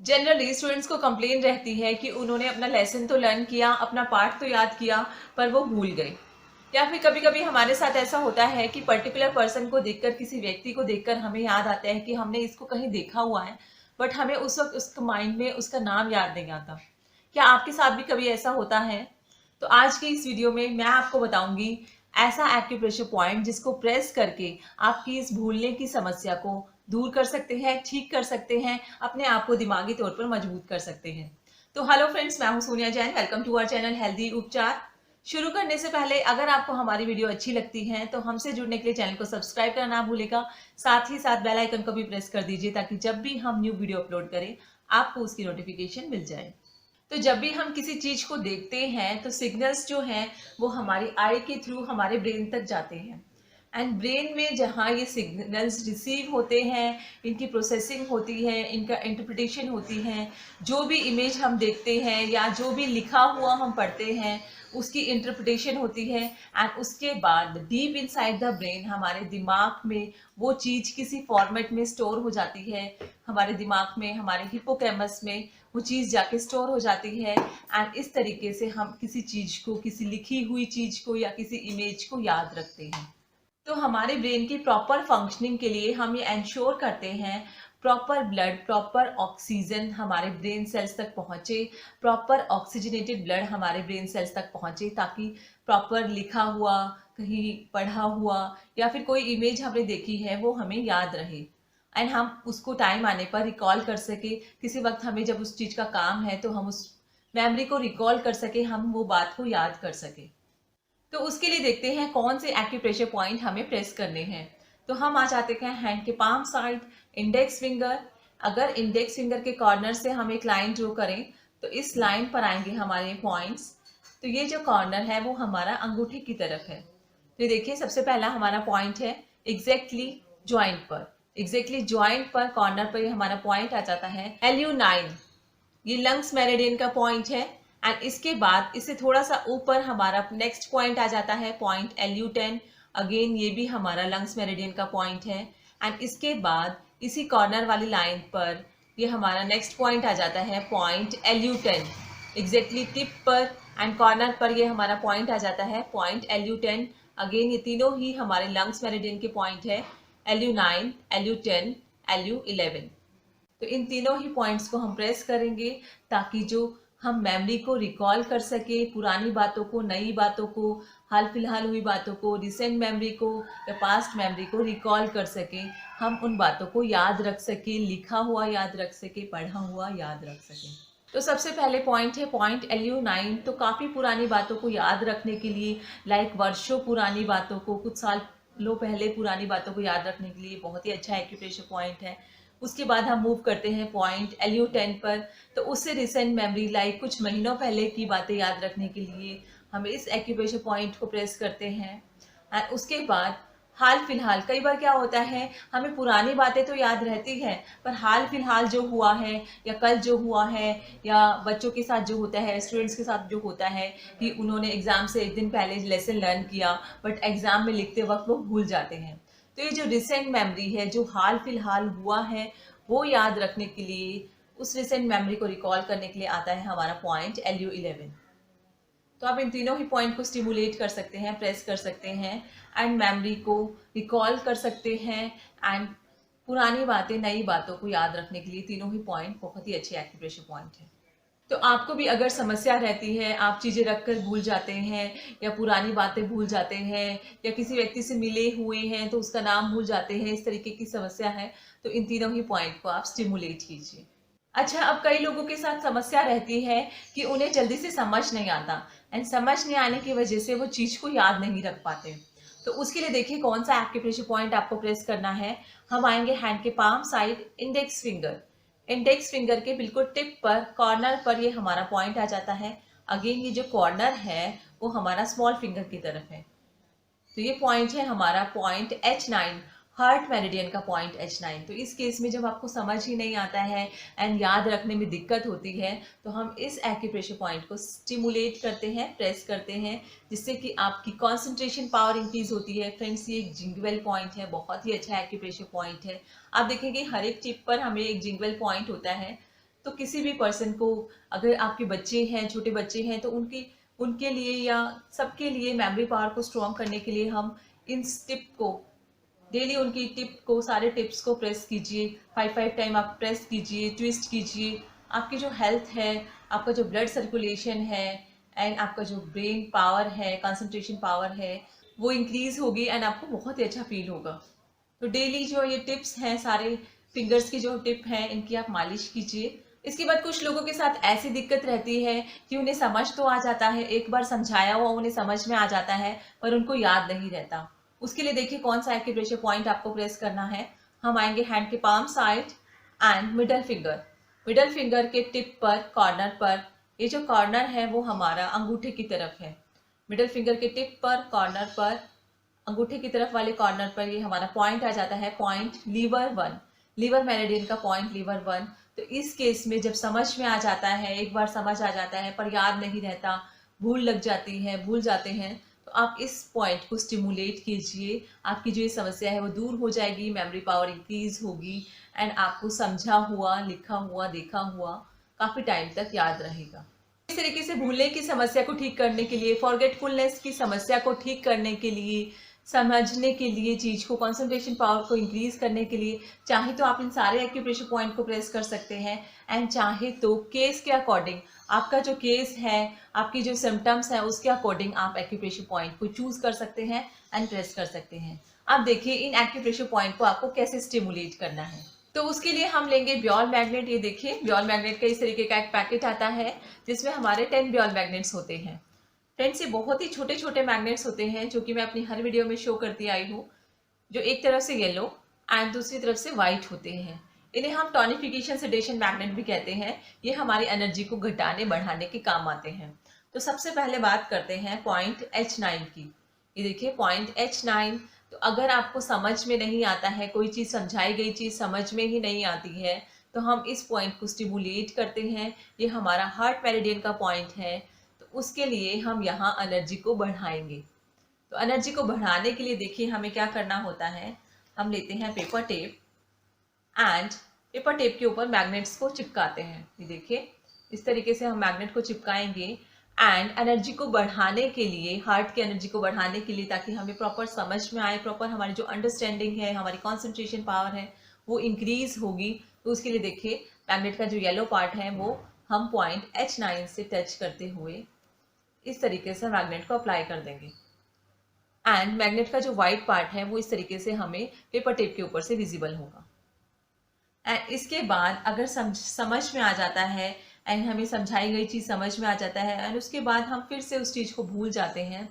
Generally students को complain रहती है कि उन्होंने अपना लेसन तो लर्न किया, अपना पाठ तो याद किया, पर वो भूल गए। या फिर कभी कभी हमारे साथ ऐसा होता है कि पर्टिकुलर पर्सन को देखकर, किसी व्यक्ति को देखकर हमें याद आता है कि हमने इसको कहीं देखा हुआ है, बट हमें उस वक्त उसके माइंड में उसका नाम याद नहीं आता। क्या आपके साथ भी कभी ऐसा होता है? तो आज की इस वीडियो में मैं आपको बताऊंगी ऐसा एक्यूप्रेशर पॉइंट जिसको प्रेस करके आपकी इस भूलने की समस्या को दूर कर सकते हैं, ठीक कर सकते हैं, अपने आप को दिमागी तौर पर मजबूत कर सकते हैं। तो हेलो फ्रेंड्स, मैं हूं Sonia Jain. Welcome to our channel healthy उपचार। शुरू करने से पहले अगर आपको हमारी वीडियो अच्छी लगती है तो हमसे जुड़ने के लिए चैनल को सब्सक्राइब करना ना भूलेगा। साथ ही साथ बेल आइकन को भी प्रेस कर दीजिए ताकि जब भी हम न्यू वीडियो अपलोड करें आपको उसकी नोटिफिकेशन मिल जाए। तो जब भी हम किसी चीज को देखते हैं तो सिग्नल्स जो हैं वो हमारी आई के थ्रू हमारे ब्रेन तक जाते हैं। एंड ब्रेन में जहाँ ये सिग्नल्स रिसीव होते हैं, इनकी प्रोसेसिंग होती है, इनका इंटरप्रिटेशन होती है, जो भी इमेज हम देखते हैं या जो भी लिखा हुआ हम पढ़ते हैं उसकी इंटरप्रिटेशन होती है। एंड उसके बाद डीप इनसाइड द ब्रेन हमारे दिमाग में वो चीज़ किसी फॉर्मेट में स्टोर हो जाती है। हमारे दिमाग में, हमारे हिपोकैम्पस में वो चीज़ जाके स्टोर हो जाती है। एंड इस तरीके से हम किसी चीज़ को, किसी लिखी हुई चीज़ को या किसी इमेज को याद रखते हैं। तो हमारे ब्रेन की प्रॉपर फंक्शनिंग के लिए हम ये इंश्योर करते हैं प्रॉपर ब्लड, प्रॉपर ऑक्सीजन हमारे ब्रेन सेल्स तक पहुंचे, प्रॉपर ऑक्सीजनेटेड ब्लड हमारे ब्रेन सेल्स तक पहुंचे, ताकि प्रॉपर लिखा हुआ, कहीं पढ़ा हुआ या फिर कोई इमेज हमने देखी है वो हमें याद रहे। एंड हम उसको टाइम आने पर रिकॉल कर सके। किसी वक्त हमें जब उस चीज़ का काम है तो हम उस मेमोरी को रिकॉल कर सके, हम वो बात को याद कर सके। तो उसके लिए देखते हैं कौन से एक्यूप्रेशर पॉइंट हमें प्रेस करने हैं। तो हम आ जाते हैं हैंड के पाम साइड, इंडेक्स फिंगर। अगर इंडेक्स फिंगर के कॉर्नर से हम एक लाइन ड्रॉ करें तो इस लाइन पर आएंगे हमारे पॉइंट्स। तो ये जो कॉर्नर है वो हमारा अंगूठे की तरफ है। तो ये देखिए, सबसे पहला हमारा पॉइंट है एग्जैक्टली ज्वाइंट पर। एग्जैक्टली ज्वाइंट पर, कॉर्नर पर ये हमारा पॉइंट आ जाता है LU9। ये लंग्स मेरिडियन का पॉइंट है। एंड इसके बाद इससे थोड़ा सा ऊपर हमारा नेक्स्ट पॉइंट आ जाता है पॉइंट LU10। अगेन ये भी हमारा लंग्स मेरिडियन का पॉइंट है। एंड इसके बाद इसी कॉर्नर वाली लाइन पर ये हमारा नेक्स्ट पॉइंट आ जाता है पॉइंट LU10। एग्जैक्टली टिप पर एंड कॉर्नर पर ये हमारा पॉइंट आ जाता है पॉइंट LU10। अगेन ये तीनों ही हमारे लंग्स मेरिडियन के पॉइंट है, LU9, LU10, LU11। तो इन तीनों ही पॉइंट्स को हम प्रेस करेंगे ताकि जो हम मेमोरी को रिकॉल कर सके, पुरानी बातों को, नई बातों को, हाल फिलहाल हुई बातों को, रिसेंट मेमोरी को या पास्ट मेमोरी को रिकॉल कर सके, हम उन बातों को याद रख सके, लिखा हुआ याद रख सके, पढ़ा हुआ याद रख सके। तो सबसे पहले पॉइंट है पॉइंट LU9। तो काफ़ी पुरानी बातों को याद रखने के लिए, लाइक वर्षों पुरानी बातों को, कुछ सालों पहले पुरानी बातों को याद रखने के लिए बहुत ही अच्छा एक्यूप्रेशर पॉइंट है। उसके बाद हम मूव करते हैं पॉइंट LU10 पर। तो उससे रिसेंट मेमोरी, लाइक कुछ महीनों पहले की बातें याद रखने के लिए हम इस एक्यूप्रेशर पॉइंट को प्रेस करते हैं। एंड उसके बाद हाल फिलहाल, कई बार क्या होता है हमें पुरानी बातें तो याद रहती हैं पर हाल फिलहाल जो हुआ है या कल जो हुआ है या बच्चों के साथ जो होता है, स्टूडेंट्स के साथ जो होता है कि उन्होंने एग्जाम से एक दिन पहले लेसन लर्न किया बट एग्जाम में लिखते वक्त वो भूल जाते हैं। तो ये जो रिसेंट मेमोरी है, जो हाल फिलहाल हुआ है, वो याद रखने के लिए, उस रिसेंट मेमोरी को रिकॉल करने के लिए आता है हमारा पॉइंट LU11। तो आप इन तीनों ही पॉइंट को स्टिमुलेट कर सकते हैं, प्रेस कर सकते हैं एंड मेमोरी को रिकॉल कर सकते हैं। एंड पुरानी बातें, नई बातों को याद रखने के लिए तीनों ही पॉइंट बहुत ही अच्छे एक्यूप्रेशर पॉइंट है। तो आपको भी अगर समस्या रहती है, आप चीज़ें रखकर भूल जाते हैं या पुरानी बातें भूल जाते हैं या किसी व्यक्ति से मिले हुए हैं तो उसका नाम भूल जाते हैं, इस तरीके की समस्या है, तो इन तीनों ही पॉइंट को आप स्टिमुलेट कीजिए। अच्छा, अब कई लोगों के साथ समस्या रहती है कि उन्हें जल्दी से समझ नहीं आता एंड समझ नहीं आने की वजह से वो चीज़ को याद नहीं रख पाते। तो उसके लिए देखिए कौन सा एक्यूप्रेशर पॉइंट आपको प्रेस करना है। हम आएंगे हैंड के palm side, index finger. Index finger के बिल्कुल टिप पर, कॉर्नर पर ये हमारा पॉइंट आ जाता है। अगेन ये जो कॉर्नर है वो हमारा स्मॉल फिंगर की तरफ है। तो ये पॉइंट है हमारा पॉइंट H9, हार्ट मेरिडियन का पॉइंट H9। तो इस केस में जब आपको समझ ही नहीं आता है एंड याद रखने में दिक्कत होती है तो हम इस एक्यूप्रेशर पॉइंट को स्टिमुलेट करते हैं, प्रेस करते हैं, जिससे कि आपकी कंसंट्रेशन पावर इंक्रीज होती है। फ्रेंड्स, ये एक जिंगवेल पॉइंट है, बहुत ही अच्छा एक्यूप्रेशर पॉइंट है। आप देखेंगे हर एक टिप पर हमें एक जिंगवेल पॉइंट होता है। तो किसी भी पर्सन को, अगर आपके बच्चे हैं, छोटे बच्चे हैं, तो उनके लिए या सबके लिए मेमोरी पावर को स्ट्रॉन्ग करने के लिए हम इन टिप को डेली, उनकी टिप को, सारे टिप्स को प्रेस कीजिए। 5 टाइम आप प्रेस कीजिए, ट्विस्ट कीजिए। आपकी जो हेल्थ है, आपका जो ब्लड सर्कुलेशन है एंड आपका जो ब्रेन पावर है, कंसंट्रेशन पावर है, वो इंक्रीज होगी एंड आपको बहुत ही अच्छा फील होगा। तो डेली जो ये टिप्स हैं, सारे फिंगर्स की जो टिप हैं, इनकी आप मालिश कीजिए। इसके बाद कुछ लोगों के साथ ऐसी दिक्कत रहती है कि उन्हें समझ तो आ जाता है, एक बार समझाया हुआ उन्हें समझ में आ जाता है, पर उनको याद नहीं रहता। उसके लिए देखिए कौन सा एक्यूप्रेशर पॉइंट आपको प्रेस करना है। हम आएंगे हैंड के palm side and middle finger. Middle finger के टिप पर, कॉर्नर पर, ये जो कॉर्नर है वो हमारा अंगूठे की तरफ है। मिडल फिंगर के टिप पर, कॉर्नर पर, अंगूठे की तरफ वाले कॉर्नर पर ये हमारा पॉइंट आ जाता है, पॉइंट लीवर 1, लीवर मेरिडियन का पॉइंट लीवर 1। तो इस केस में जब समझ में आ जाता है, एक बार समझ आ जाता है पर याद नहीं रहता, भूल लग जाती है, भूल जाते हैं, तो आप इस पॉइंट को स्टिमुलेट कीजिए। आपकी जो ये समस्या है वो दूर हो जाएगी, मेमोरी पावर इंक्रीज होगी एंड आपको समझा हुआ, लिखा हुआ, देखा हुआ काफ़ी टाइम तक याद रहेगा। इस तरीके से भूलने की समस्या को ठीक करने के लिए, फॉरगेटफुलनेस की समस्या को ठीक करने के लिए, समझने के लिए, चीज़ को, कंसंट्रेशन पावर को इंक्रीज करने के लिए, चाहे तो आप इन सारे एक्यूप्रेशर पॉइंट को प्रेस कर सकते हैं एंड चाहे तो केस के अकॉर्डिंग, आपका जो केस है, आपकी जो सिम्टम्स है, उसके अकॉर्डिंग आप एक्यूप्रेशर पॉइंट को चूज कर सकते हैं एंड प्रेस कर सकते हैं। अब देखिए इन एक्यूप्रेशर पॉइंट को आपको कैसे स्टिमुलेट करना है। तो उसके लिए हम लेंगे ब्योल मैग्नेट। ये देखिए ब्योल मैग्नेट का इस तरीके का एक पैकेट आता है जिसमें हमारे 10 ब्योल मैग्नेट्स होते हैं। 10 से बहुत ही छोटे छोटे मैग्नेट्स होते हैं जो कि मैं अपनी हर वीडियो में शो करती आई हूँ, जो एक तरफ से येलो एंड दूसरी तरफ से वाइट होते हैं। इन्हें हम टॉनिफिकेशन सेडेशन मैग्नेट भी कहते हैं। ये हमारी एनर्जी को घटाने बढ़ाने के काम आते हैं। तो सबसे पहले बात करते हैं पॉइंट H9 की। ये देखिए पॉइंट H9। तो अगर आपको समझ में नहीं आता है, कोई चीज़, समझाई गई चीज़ समझ में ही नहीं आती है, तो हम इस पॉइंट को स्टिमुलेट करते हैं। ये हमारा हार्ट मेरिडियन का पॉइंट है। तो उसके लिए हम यहाँ एनर्जी को बढ़ाएंगे। तो एनर्जी को बढ़ाने के लिए देखिए हमें क्या करना होता है। हम लेते हैं paper tape and paper tape के ऊपर मैग्नेट्स को चिपकाते हैं। ये देखिए इस तरीके से हम मैग्नेट को चिपकाएंगे एंड एनर्जी को बढ़ाने के लिए, हार्ट की एनर्जी को बढ़ाने के लिए, ताकि हमें प्रॉपर समझ में आए, प्रॉपर हमारी जो अंडरस्टैंडिंग है, हमारी कॉन्सेंट्रेशन पावर है, वो इंक्रीज होगी। तो उसके लिए देखिए मैग्नेट का जो येलो पार्ट है वो हम पॉइंट H9 से टच करते हुए इस तरीके से मैग्नेट को अप्लाई कर देंगे एंड मैग्नेट का जो व्हाइट पार्ट है वो इस तरीके से हमें पेपर टेप के ऊपर से विजिबल होगा। एंड इसके बाद अगर समझ में आ जाता है एंड हमें समझाई गई चीज़ समझ में आ जाता है एंड उसके बाद हम फिर से उस चीज़ को भूल जाते हैं,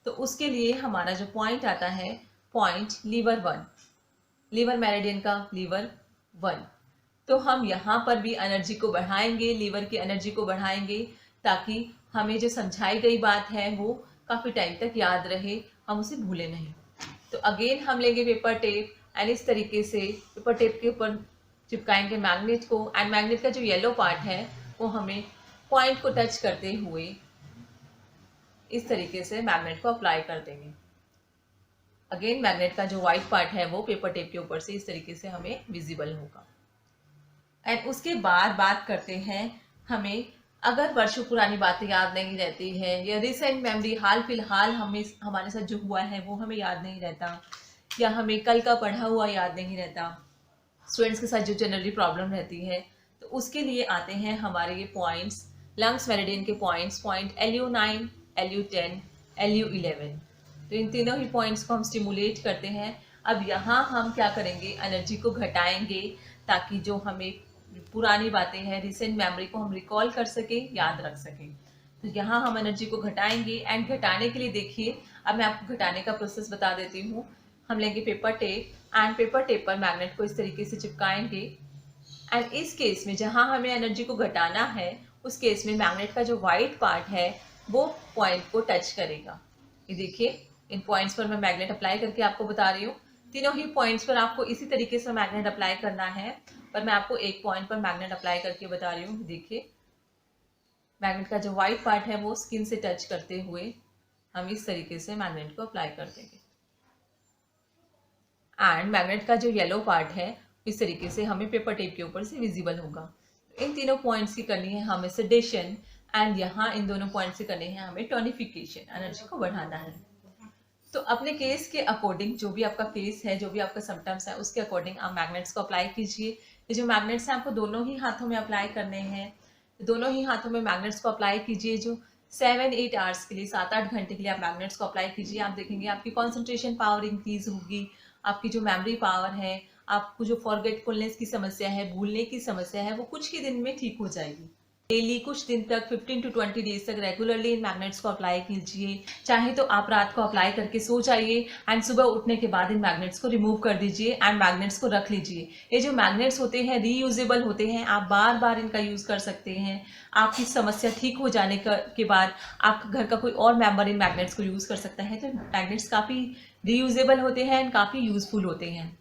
तो उसके लिए हमारा जो पॉइंट आता है, पॉइंट लीवर 1, लीवर मेरिडियन का लीवर 1। तो हम यहाँ पर भी एनर्जी को बढ़ाएंगे, लीवर की एनर्जी को बढ़ाएंगे, ताकि हमें जो समझाई गई बात है वो काफ़ी टाइम तक याद रहे, हम उसे भूले नहीं। तो अगेन हम लेंगे पेपर टेप एंड इस तरीके से पेपर टेप के ऊपर चिपकाएंगे मैग्नेट को एंड मैग्नेट का जो येलो पार्ट है वो हमें पॉइंट को टच करते हुए इस तरीके से मैग्नेट को अप्लाई कर देंगे। अगेन मैग्नेट का जो व्हाइट पार्ट है वो पेपर टेप के ऊपर से इस तरीके से हमें विजिबल होगा। एंड उसके बाद बात करते हैं, हमें अगर वर्षों पुरानी बातें याद नहीं रहती है या रिसेंट मेमोरी, हाल फिलहाल हमारे साथ जो हुआ है वो हमें याद नहीं रहता, या हमें कल का पढ़ा हुआ याद नहीं रहता, स्टूडेंट्स के साथ जो जनरली प्रॉब्लम रहती है, तो उसके लिए आते हैं हमारे ये पॉइंट्स, लंग्स मेरिडियन के points, point LU9, LU10, LU11। तो इन तीनों ही पॉइंट्स को हम स्टिमुलेट करते हैं। अब यहाँ हम क्या करेंगे, एनर्जी को घटाएंगे ताकि जो हमें पुरानी बातें हैं, रिसेंट मेमोरी को हम रिकॉल कर सके, याद रख सके। तो यहाँ हम एनर्जी को घटाएंगे एंड घटाने के लिए देखिए, अब मैं आपको घटाने का प्रोसेस बता देती हूँ। हम लेंगे paper tape and paper tape पर मैग्नेट को इस तरीके से चिपकाएंगे एंड इस केस में जहाँ हमें एनर्जी को घटाना है, उस केस में मैग्नेट का जो व्हाइट पार्ट है वो पॉइंट को टच करेगा। ये देखिए इन पॉइंट्स पर मैं मैग्नेट अप्लाई करके आपको बता रही हूँ। तीनों ही पॉइंट्स पर आपको इसी तरीके से मैग्नेट अप्लाई करना है, पर मैं आपको एक पॉइंट पर मैग्नेट अप्लाई करके बता रही हूँ। देखिए मैग्नेट का जो व्हाइट पार्ट है वो स्किन से टच करते हुए हम इस तरीके से मैग्नेट को अप्लाई कर देंगे एंड मैग्नेट का जो येलो पार्ट है इस तरीके से हमें पेपर टेप के ऊपर से विजिबल होगा। इन तीनों पॉइंट्स की करनी है हमें सेडेशन, एंड यहाँ इन दोनों पॉइंट्स की करनी है हमें टोनिफिकेशन, एनर्जी को बढ़ाना है। तो अपने केस के अकॉर्डिंग, जो भी आपका केस है, जो भी आपका सिम्टम्स है, उसके अकॉर्डिंग आप मैग्नेट्स को अप्लाई कीजिए। ये जो मैग्नेट्स हैं आपको दोनों ही हाथों में अप्लाई करने हैं। दोनों ही हाथों में मैग्नेट्स को अप्लाई कीजिए। जो 7-8 आवर्स के लिए, 7-8 घंटे के लिए आप मैग्नेट्स को अप्लाई कीजिए। आप देखेंगे आपकी कॉन्सेंट्रेशन पावर इंक्रीज होगी, आपकी जो मेमोरी पावर है, आपको जो फॉरगेटफुलनेस की समस्या है, भूलने की समस्या है, वो कुछ ही दिन में ठीक हो जाएगी। डेली कुछ दिन तक 15 to 20 डेज तक रेगुलरली इन मैग्नेट्स को अप्लाई कीजिए। चाहे तो आप रात को अप्लाई करके सो जाइए एंड सुबह उठने के बाद इन मैग्नेट्स को रिमूव कर दीजिए एंड मैग्नेट्स को रख लीजिए। ये जो मैग्नेट्स होते हैं रीयूजेबल होते हैं, आप बार बार इनका यूज़ कर सकते हैं। आपकी समस्या ठीक हो जाने के बाद आपका घर का कोई और मेंबर इन मैग्नेट्स को यूज़ कर सकता है। तो मैग्नेट्स काफ़ी रीयूजेबल होते हैं एंड काफ़ी यूज़फुल होते हैं।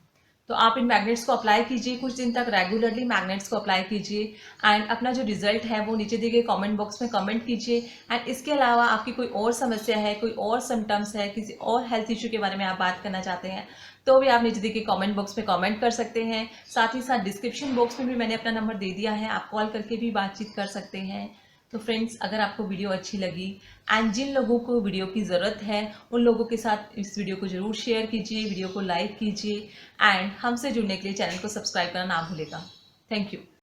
तो आप इन मैग्नेट्स को अप्लाई कीजिए, कुछ दिन तक रेगुलरली मैग्नेट्स को अप्लाई कीजिए एंड अपना जो रिजल्ट है वो नीचे दिए गए कमेंट बॉक्स में कमेंट कीजिए। एंड इसके अलावा आपकी कोई और समस्या है, कोई और सिम्टम्स है, किसी और हेल्थ इशू के बारे में आप बात करना चाहते हैं, तो भी आप नीचे दिए गए कमेंट बॉक्स में कमेंट कर सकते हैं। साथ ही साथ डिस्क्रिप्शन बॉक्स में भी मैंने अपना नंबर दे दिया है, आप कॉल करके भी बातचीत कर सकते हैं। तो फ्रेंड्स, अगर आपको वीडियो अच्छी लगी एंड जिन लोगों को वीडियो की ज़रूरत है उन लोगों के साथ इस वीडियो को ज़रूर शेयर कीजिए, वीडियो को लाइक कीजिए एंड हमसे जुड़ने के लिए चैनल को सब्सक्राइब करना ना भूलेगा। Thank you.